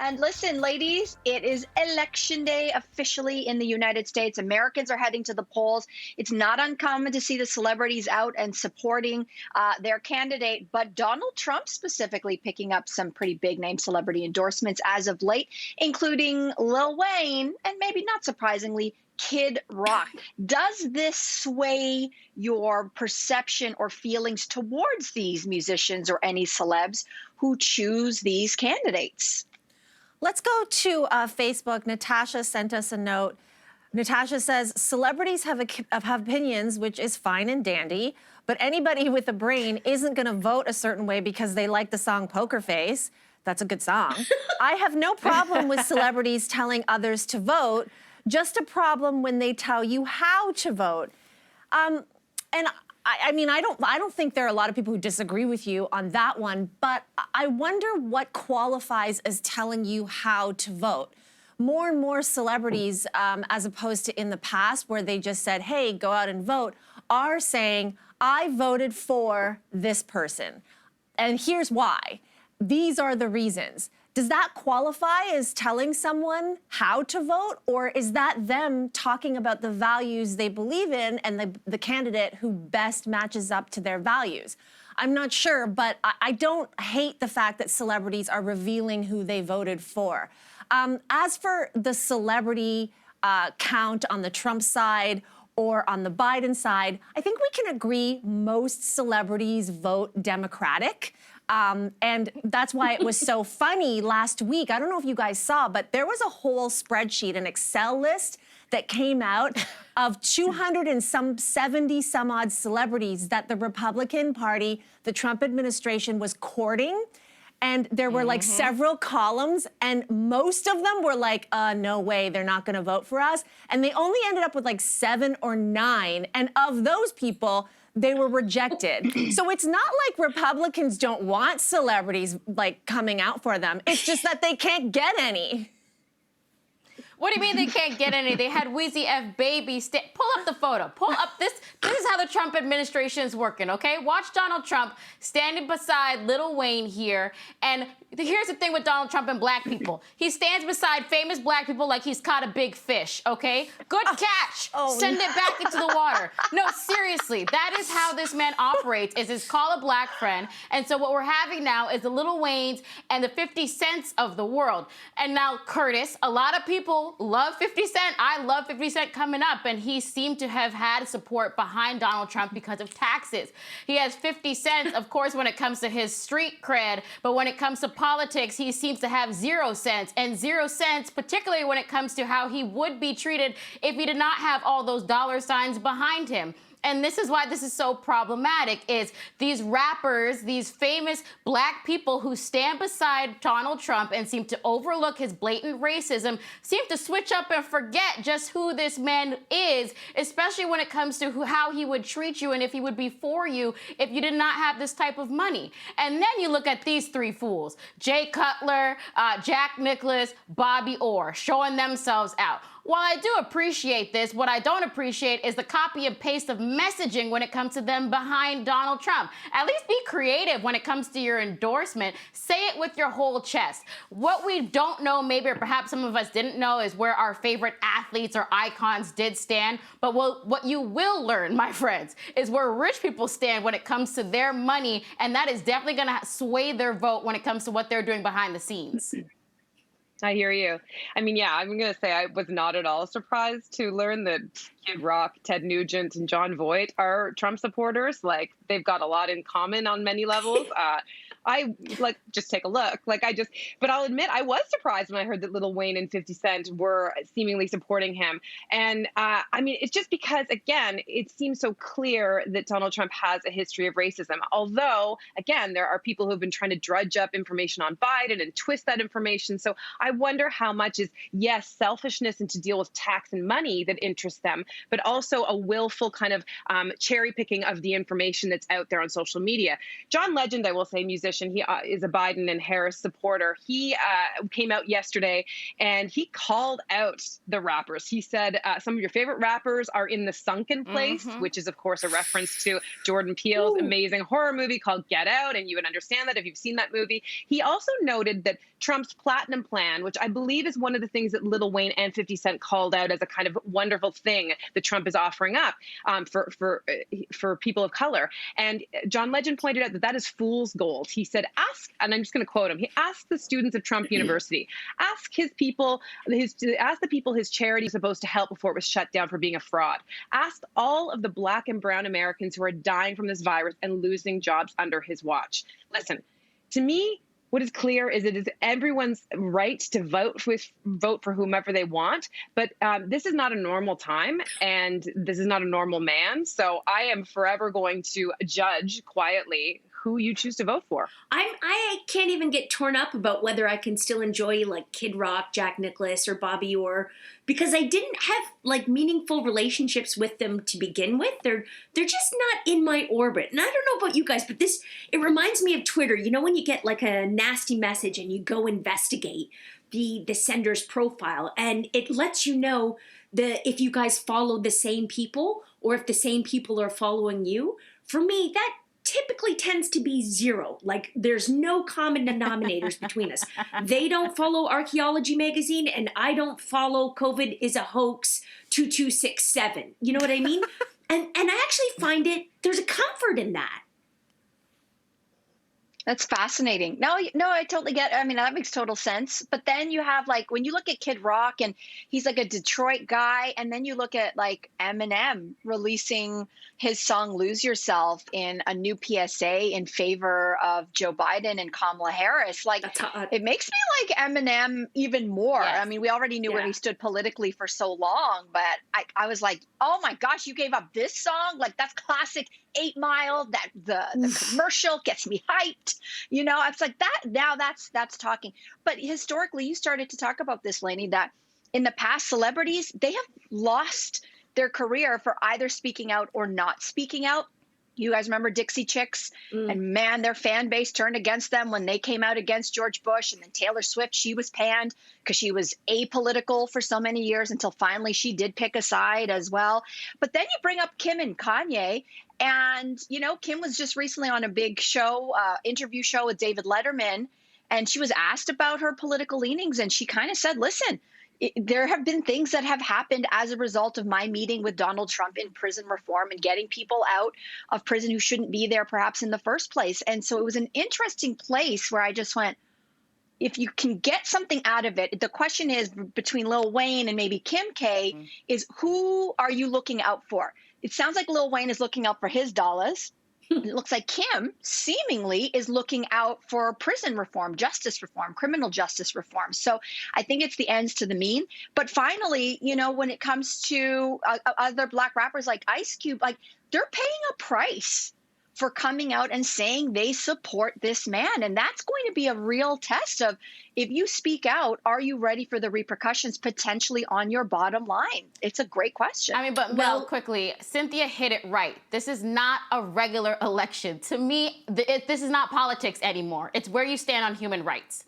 And listen, ladies, it is election day officially in the United States. Americans are heading to the polls. It's not uncommon to see the celebrities out and supporting their candidate, but Donald Trump specifically picking up some pretty big name celebrity endorsements as of late, including Lil Wayne and maybe not surprisingly, Kid Rock. Does this sway your perception or feelings towards these musicians or any celebs who choose these candidates? Let's go to Facebook. Natasha sent us a note. Natasha says, celebrities have opinions, which is fine and dandy, but anybody with a brain isn't going to vote a certain way because they like the song Poker Face. That's a good song. I have no problem with celebrities telling others to vote, just a problem when they tell you how to vote. And I mean, I don't think there are a lot of people who disagree with you on that one, but I wonder what qualifies as telling you how to vote. More and more celebrities, as opposed to in the past where they just said, hey, go out and vote, are saying, I voted for this person. And here's why. These are the reasons. Does that qualify as telling someone how to vote, or is that them talking about the values they believe in and the candidate who best matches up to their values? I'm not sure, but I don't hate the fact that celebrities are revealing who they voted for. As for the celebrity count on the Trump side or on the Biden side, I think we can agree most celebrities vote Democratic. And that's why it was so funny last week. I don't know if you guys saw, but there was a whole spreadsheet, an Excel list that came out of 270 some odd celebrities that the Republican Party, the Trump administration was courting. And there were like several columns, and most of them were like, no way, they're not gonna vote for us. And they only ended up with like 7 or 9. And of those people, they were rejected. So it's not like Republicans don't want celebrities like coming out for them. It's just that they can't get any. What do you mean they can't get any? They had Weezy F Baby. Pull up the photo. Pull up this. This is how the Trump administration is working, okay? Watch Donald Trump standing beside Lil Wayne here. And here's the thing with Donald Trump and black people. He stands beside famous black people like he's caught a big fish, okay? Good catch. Send it back into the water. No, seriously. That is how this man operates, is his call a black friend. And so what we're having now is the Lil Waynes and the 50 Cents of the world. And now, Curtis, a lot of people love 50 Cent. I love 50 Cent coming up, and he seemed to have had support behind Donald Trump because of taxes. He has 50 cents, of course, when it comes to his street cred, but when it comes to politics, he seems to have 0 cents, and 0 cents, particularly when it comes to how he would be treated if he did not have all those dollar signs behind him. And this is why this is so problematic, is these rappers, these famous black people who stand beside Donald Trump and seem to overlook his blatant racism, seem to switch up and forget just who this man is, especially when it comes to how he would treat you and if he would be for you if you did not have this type of money. And then you look at these 3 fools, Jay Cutler, Jack Nicklaus, Bobby Orr, showing themselves out. While I do appreciate this, what I don't appreciate is the copy and paste of messaging when it comes to them behind Donald Trump. At least be creative when it comes to your endorsement. Say it with your whole chest. What we don't know, maybe, or perhaps some of us didn't know, is where our favorite athletes or icons did stand. But what you will learn, my friends, is where rich people stand when it comes to their money, and that is definitely gonna sway their vote when it comes to what they're doing behind the scenes. I hear you. I mean, yeah, I'm going to say I was not at all surprised to learn that Kid Rock, Ted Nugent, and John Voight are Trump supporters. Like, they've got a lot in common on many levels. I just take a look. But I'll admit, I was surprised when I heard that Lil Wayne and 50 Cent were seemingly supporting him. And I mean, it's just because, again, it seems so clear that Donald Trump has a history of racism. Although, again, there are people who have been trying to drudge up information on Biden and twist that information. So I wonder how much is, yes, selfishness and to deal with tax and money that interests them, but also a willful kind of cherry picking of the information that's out there on social media. John Legend, I will say, musician, politician. He is a Biden and Harris supporter. He came out yesterday and he called out the rappers. He said, some of your favorite rappers are in the sunken place, which is, of course, a reference to Jordan Peele's amazing horror movie called Get Out. And you would understand that if you've seen that movie. He also noted that Trump's platinum plan, which I believe is one of the things that Lil Wayne and 50 Cent called out as a kind of wonderful thing that Trump is offering up for people of color. And John Legend pointed out that that is fool's gold. He said, ask, and I'm just going to quote him, he asked the students of Trump University, ask the people his charity was supposed to help before it was shut down for being a fraud. Ask all of the Black and brown Americans who are dying from this virus and losing jobs under his watch. Listen, to me, what is clear is it is everyone's right to vote for whomever they want, but this is not a normal time, and this is not a normal man. So I am forever going to judge quietly who you choose to vote for. I can't even get torn up about whether I can still enjoy like Kid Rock, Jack Nicklaus, or Bobby Orr, because I didn't have like meaningful relationships with them to begin with. They're just not in my orbit. And I don't know about you guys, but it reminds me of Twitter. You know, when you get like a nasty message and you go investigate the sender's profile, and it lets you know if you guys follow the same people or if the same people are following you. For me, that typically tends to be zero. Like there's no common denominators between us. They don't follow Archaeology Magazine and I don't follow COVID is a hoax 2267. You know what I mean? and I actually find there's a comfort in that. That's fascinating. No, I totally get it. I mean, that makes total sense. But then you have like, when you look at Kid Rock and he's like a Detroit guy, and then you look at like Eminem releasing his song Lose Yourself in a new PSA in favor of Joe Biden and Kamala Harris. Like, it makes me like Eminem even more. Yes. I mean, we already knew where he stood politically for so long, but I was like, oh my gosh, you gave up this song? Like, that's classic 8 Mile, that the commercial gets me hyped. You know, it's like that. Now that's talking. But historically, you started to talk about this, Lainey, that in the past, celebrities, they have lost their career for either speaking out or not speaking out. You guys remember Dixie Chicks? And man, their fan base turned against them when they came out against George Bush. And then Taylor Swift, she was panned because she was apolitical for so many years until finally she did pick a side as well. But then you bring up Kim and Kanye. And, you know, Kim was just recently on a big show, interview show with David Letterman. And she was asked about her political leanings. And she kind of said, listen, there have been things that have happened as a result of my meeting with Donald Trump in prison reform and getting people out of prison who shouldn't be there perhaps in the first place. And so it was an interesting place where I just went, if you can get something out of it, the question is between Lil Wayne and maybe Kim K is who are you looking out for? It sounds like Lil Wayne is looking out for his dollars. It looks like Kim seemingly is looking out for prison reform, justice reform, criminal justice reform. So I think it's the ends to the mean. But finally, you know, when it comes to other Black rappers like Ice Cube, like they're paying a price for coming out and saying they support this man. And that's going to be a real test of if you speak out, are you ready for the repercussions potentially on your bottom line? It's a great question. I mean, but Mel, quickly, Cynthia hit it right. This is not a regular election. To me, this is not politics anymore. It's where you stand on human rights.